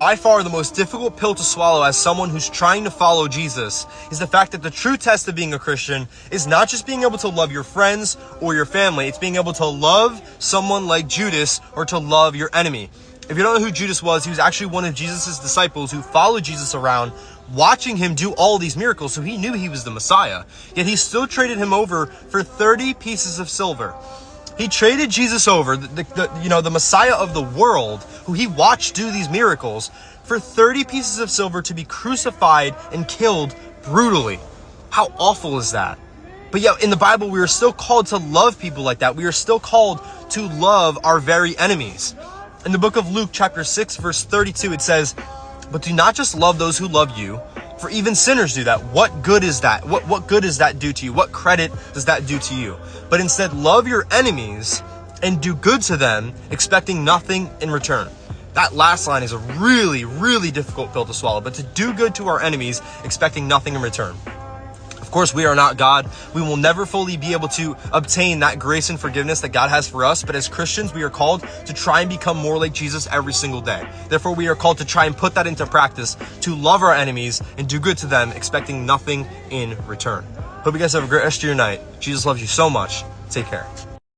By far the most difficult pill to swallow as someone who's trying to follow Jesus is the fact that the true test of being a Christian is not just being able to love your friends or your family, it's being able to love someone like Judas or to love your enemy. If you don't know who Judas was, he was actually one of Jesus' disciples who followed Jesus around, watching him do all these miracles, so he knew he was the Messiah. Yet he still traded him over for 30 pieces of silver. He traded Jesus over, the Messiah of the world, who he watched do these miracles, for 30 pieces of silver to be crucified and killed brutally. How awful is that? But yet in the Bible, we are still called to love people like that. We are still called to love our very enemies. In the book of Luke, chapter 6, verse 32, it says, "But do not just love those who love you, for even sinners do that. What good is that? What good does that do to you? What credit does that do to you? But instead love your enemies and do good to them, expecting nothing in return." That last line is a really, really difficult pill to swallow, but to do good to our enemies, expecting nothing in return. Of course, we are not God. We will never fully be able to obtain that grace and forgiveness that God has for us. But as Christians, we are called to try and become more like Jesus every single day. Therefore, we are called to try and put that into practice, to love our enemies and do good to them, expecting nothing in return. Hope you guys have a great rest of your night. Jesus loves you so much. Take care.